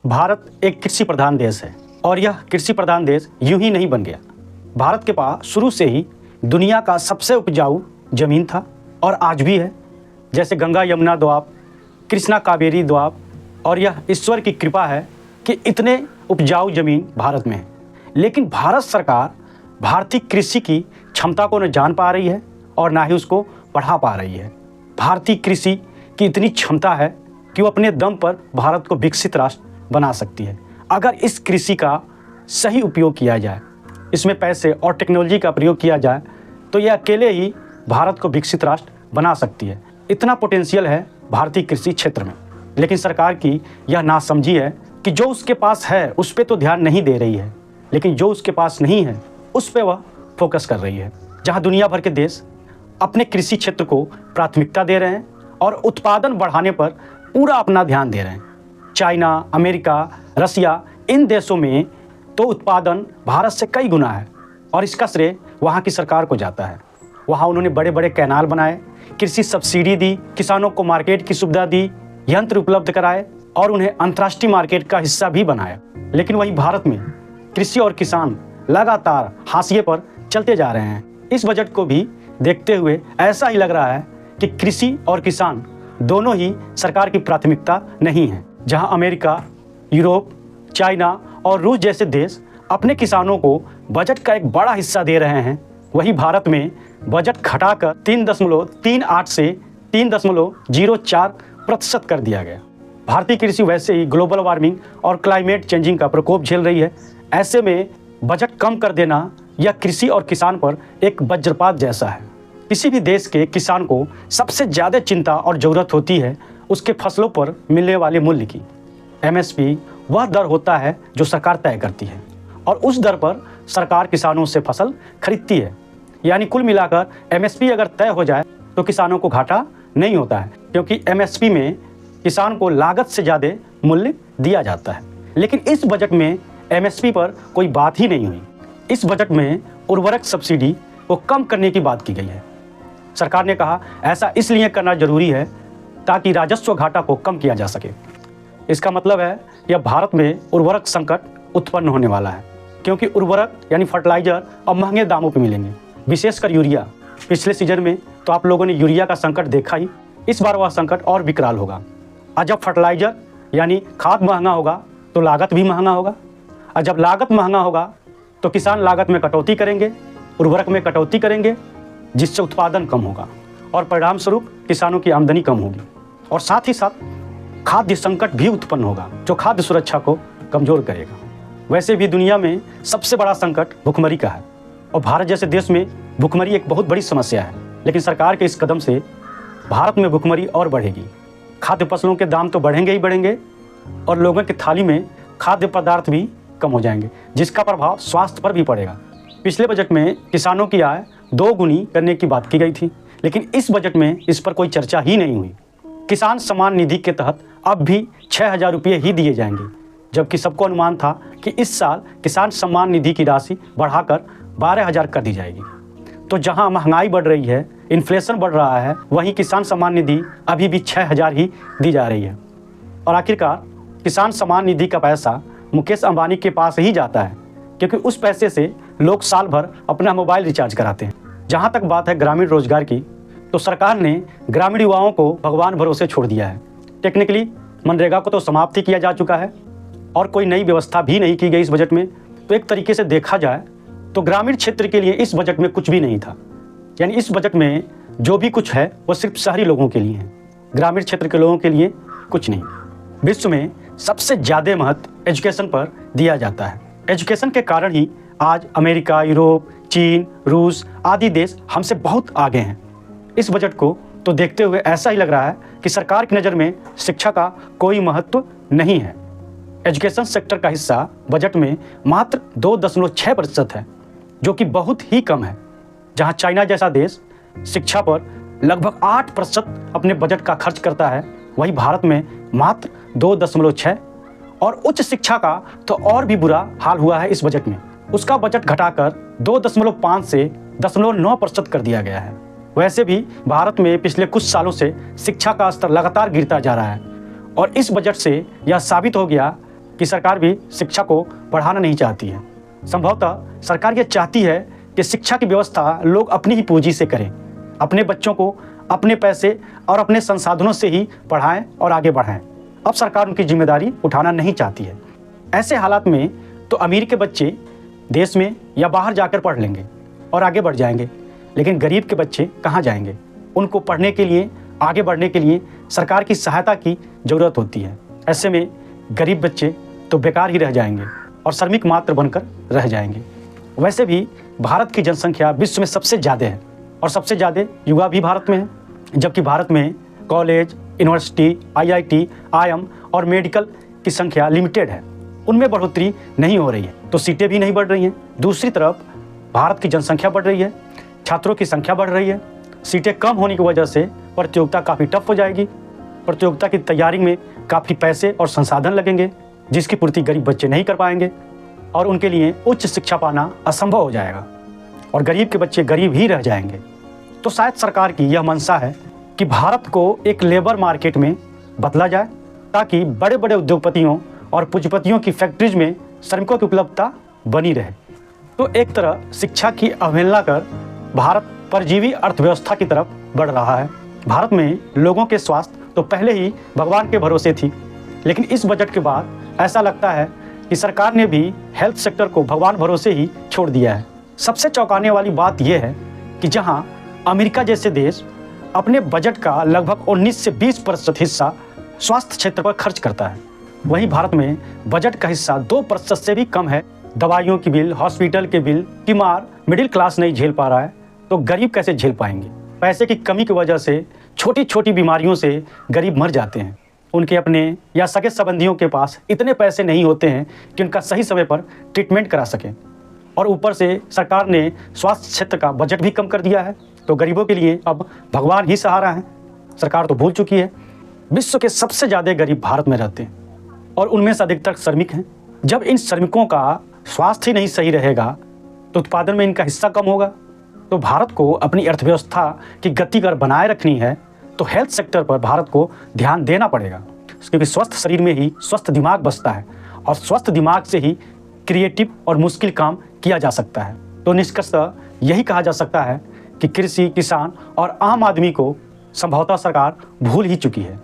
भारत एक कृषि प्रधान देश है और यह कृषि प्रधान देश यूं ही नहीं बन गया। भारत के पास शुरू से ही दुनिया का सबसे उपजाऊ जमीन था और आज भी है। जैसे गंगा यमुना दोआब, कृष्णा कावेरी दोआब, और यह ईश्वर की कृपा है कि इतने उपजाऊ जमीन भारत में है। लेकिन भारत सरकार भारतीय कृषि की क्षमता को न जान पा रही है और ना ही उसको बढ़ा पा रही है। भारतीय कृषि की इतनी क्षमता है कि वो अपने दम पर भारत को विकसित राष्ट्र बना सकती है। अगर इस कृषि का सही उपयोग किया जाए, इसमें पैसे और टेक्नोलॉजी का प्रयोग किया जाए, तो यह अकेले ही भारत को विकसित राष्ट्र बना सकती है। इतना पोटेंशियल है भारतीय कृषि क्षेत्र में। लेकिन सरकार की यह नासमझी है कि जो उसके पास है उस पर तो ध्यान नहीं दे रही है, लेकिन जो उसके पास नहीं है उस पर वह फोकस कर रही है। जहां दुनिया भर के देश अपने कृषि क्षेत्र को प्राथमिकता दे रहे हैं और उत्पादन बढ़ाने पर पूरा अपना ध्यान दे रहे हैं। चाइना, अमेरिका, रसिया, इन देशों में तो उत्पादन भारत से कई गुना है और इसका श्रेय वहाँ की सरकार को जाता है। वहाँ उन्होंने बड़े बड़े कैनाल बनाए, कृषि सब्सिडी दी, किसानों को मार्केट की सुविधा दी, यंत्र उपलब्ध कराए और उन्हें अंतर्राष्ट्रीय मार्केट का हिस्सा भी बनाया। लेकिन वहीं भारत में कृषि और किसान लगातार हाशिए पर चलते जा रहे हैं। इस बजट को भी देखते हुए ऐसा ही लग रहा है कि कृषि और किसान दोनों ही सरकार की प्राथमिकता नहीं है। जहां अमेरिका, यूरोप, चाइना और रूस जैसे देश अपने किसानों को बजट का एक बड़ा हिस्सा दे रहे हैं, वहीं भारत में बजट घटाकर 3.38 से 3.04% कर दिया गया। भारतीय कृषि वैसे ही ग्लोबल वार्मिंग और क्लाइमेट चेंजिंग का प्रकोप झेल रही है। ऐसे में बजट कम कर देना यह कृषि और किसान पर एक वज्रपात जैसा है। किसी भी देश के किसान को सबसे ज़्यादा चिंता और ज़रूरत होती है उसके फसलों पर मिलने वाले मूल्य की। MSP वह दर होता है जो सरकार तय करती है और उस दर पर सरकार किसानों से फसल खरीदती है। यानी कुल मिलाकर MSP अगर तय हो जाए तो किसानों को घाटा नहीं होता है, क्योंकि MSP में किसान को लागत से ज़्यादा मूल्य दिया जाता है। लेकिन इस बजट में MSP पर कोई बात ही नहीं हुई। इस बजट में उर्वरक सब्सिडी को कम करने की बात की गई है। सरकार ने कहा ऐसा इसलिए करना जरूरी है ताकि राजस्व घाटा को कम किया जा सके। इसका मतलब है यह भारत में उर्वरक संकट उत्पन्न होने वाला है, क्योंकि उर्वरक यानी फर्टिलाइजर अब महंगे दामों पर मिलेंगे, विशेषकर यूरिया। पिछले सीजन में तो आप लोगों ने यूरिया का संकट देखा ही, इस बार वह संकट और विकराल होगा। और जब फर्टिलाइजर यानी खाद महंगा होगा तो लागत भी महंगा होगा, और जब लागत महंगा होगा तो किसान लागत में कटौती करेंगे, उर्वरक में कटौती करेंगे, जिससे उत्पादन कम होगा और परिणाम स्वरूप किसानों की आमदनी कम होगी। और साथ ही साथ खाद्य संकट भी उत्पन्न होगा जो खाद्य सुरक्षा को कमजोर करेगा। वैसे भी दुनिया में सबसे बड़ा संकट भुखमरी का है और भारत जैसे देश में भुखमरी एक बहुत बड़ी समस्या है। लेकिन सरकार के इस कदम से भारत में भुखमरी और बढ़ेगी। खाद्य फसलों के दाम तो बढ़ेंगे ही बढ़ेंगे और लोगों की थाली में खाद्य पदार्थ भी कम हो जाएंगे, जिसका प्रभाव स्वास्थ्य पर भी पड़ेगा। पिछले बजट में किसानों की आय 2 गुनी करने की बात की गई थी, लेकिन इस बजट में इस पर कोई चर्चा ही नहीं हुई। किसान सम्मान निधि के तहत अब भी 6,000 रुपये ही दिए जाएंगे, जबकि सबको अनुमान था कि इस साल किसान सम्मान निधि की राशि बढ़ाकर 12,000 कर दी जाएगी। तो जहां महंगाई बढ़ रही है, इन्फ्लेशन बढ़ रहा है, वहीं किसान सम्मान निधि अभी भी 6,000 ही दी जा रही है। और आखिरकार किसान सम्मान निधि का पैसा मुकेश अंबानी के पास ही जाता है, क्योंकि उस पैसे से लोग साल भर अपना मोबाइल रिचार्ज कराते हैं। जहां तक बात है ग्रामीण रोजगार की, तो सरकार ने ग्रामीण युवाओं को भगवान भरोसे छोड़ दिया है। टेक्निकली मनरेगा को तो समाप्त ही किया जा चुका है और कोई नई व्यवस्था भी नहीं की गई इस बजट में। तो एक तरीके से देखा जाए तो ग्रामीण क्षेत्र के लिए इस बजट में कुछ भी नहीं था। यानी इस बजट में जो भी कुछ है वो सिर्फ शहरी लोगों के लिए है, ग्रामीण क्षेत्र के लोगों के लिए कुछ नहीं। विश्व में सबसे ज़्यादा महत्व एजुकेशन पर दिया जाता है। एजुकेशन के कारण ही आज अमेरिका, यूरोप, चीन, रूस आदि देश हमसे बहुत आगे हैं। इस बजट को तो देखते हुए ऐसा ही लग रहा है कि सरकार की नज़र में शिक्षा का कोई महत्व नहीं है। एजुकेशन सेक्टर का हिस्सा बजट में मात्र 2.6% है, जो कि बहुत ही कम है। जहां चाइना जैसा देश शिक्षा पर लगभग 8% अपने बजट का खर्च करता है, वहीं भारत में मात्र 2.6। और उच्च शिक्षा का तो और भी बुरा हाल हुआ है इस बजट में। उसका बजट घटाकर 2.5 से 0.9% कर दिया गया है। वैसे भी भारत में पिछले कुछ सालों से शिक्षा का स्तर लगातार गिरता जा रहा है और इस बजट से यह साबित हो गया कि सरकार भी शिक्षा को बढ़ाना नहीं चाहती है। संभवतः सरकार ये चाहती है कि शिक्षा की व्यवस्था लोग अपनी ही पूंजी से करें, अपने बच्चों को अपने पैसे और अपने संसाधनों से ही पढ़ाएं और आगे बढ़ाएं। अब सरकार उनकी जिम्मेदारी उठाना नहीं चाहती है। ऐसे हालात में तो अमीर के बच्चे देश में या बाहर जाकर पढ़ लेंगे और आगे बढ़ जाएंगे, लेकिन गरीब के बच्चे कहाँ जाएंगे? उनको पढ़ने के लिए, आगे बढ़ने के लिए सरकार की सहायता की ज़रूरत होती है। ऐसे में गरीब बच्चे तो बेकार ही रह जाएंगे और श्रमिक मात्र बनकर रह जाएंगे। वैसे भी भारत की जनसंख्या विश्व में सबसे ज़्यादा है और सबसे ज़्यादा युवा भी भारत में है, जबकि भारत में कॉलेज, यूनिवर्सिटी, IIT, IIM और मेडिकल की संख्या लिमिटेड है। उनमें बढ़ोतरी नहीं हो रही है तो सीटें भी नहीं बढ़ रही हैं। दूसरी तरफ भारत की जनसंख्या बढ़ रही है, छात्रों की संख्या बढ़ रही है। सीटें कम होने की वजह से प्रतियोगिता काफ़ी टफ हो जाएगी। प्रतियोगिता की तैयारी में काफ़ी पैसे और संसाधन लगेंगे, जिसकी पूर्ति गरीब बच्चे नहीं कर पाएंगे और उनके लिए उच्च शिक्षा पाना असंभव हो जाएगा और गरीब के बच्चे गरीब ही रह जाएंगे। तो शायद सरकार की यह मंशा है कि भारत को एक लेबर मार्केट में बदला जाए, ताकि बड़े बड़े उद्योगपतियों और पूंजीपतियों की फैक्ट्रीज में श्रमिकों की उपलब्धता बनी रहे। तो एक तरह शिक्षा की अवहेलना कर भारत परजीवी अर्थव्यवस्था की तरफ बढ़ रहा है। भारत में लोगों के स्वास्थ्य तो पहले ही भगवान के भरोसे थी, लेकिन इस बजट के बाद ऐसा लगता है कि सरकार ने भी हेल्थ सेक्टर को भगवान भरोसे ही छोड़ दिया है। सबसे चौंकाने वाली बात यह है कि जहां अमेरिका जैसे देश अपने बजट का लगभग 19 से 20% हिस्सा स्वास्थ्य क्षेत्र पर खर्च करता है, वहीं भारत में बजट का हिस्सा 2% से भी कम है। दवाइयों की बिल, हॉस्पिटल के बिल की मार मिडिल क्लास नहीं झेल पा रहा है, तो गरीब कैसे झेल पाएंगे? पैसे की कमी की वजह से छोटी छोटी बीमारियों से गरीब मर जाते हैं। उनके अपने या सगे संबंधियों के पास इतने पैसे नहीं होते हैं कि उनका सही समय पर ट्रीटमेंट करा सकें, और ऊपर से सरकार ने स्वास्थ्य क्षेत्र का बजट भी कम कर दिया है, तो गरीबों के लिए अब भगवान ही सहारा है। सरकार तो भूल चुकी है विश्व के सबसे ज़्यादा गरीब भारत में रहते हैं और उनमें से अधिकतर श्रमिक हैं। जब इन श्रमिकों का स्वास्थ्य ही नहीं सही रहेगा तो उत्पादन में इनका हिस्सा कम होगा। तो भारत को अपनी अर्थव्यवस्था की गति अगर बनाए रखनी है तो हेल्थ सेक्टर पर भारत को ध्यान देना पड़ेगा, क्योंकि स्वस्थ शरीर में ही स्वस्थ दिमाग बसता है और स्वस्थ दिमाग से ही क्रिएटिव और मुश्किल काम किया जा सकता है। तो निष्कर्षतः यही कहा जा सकता है कि कृषि, किसान और आम आदमी को संभवतः सरकार भूल ही चुकी है।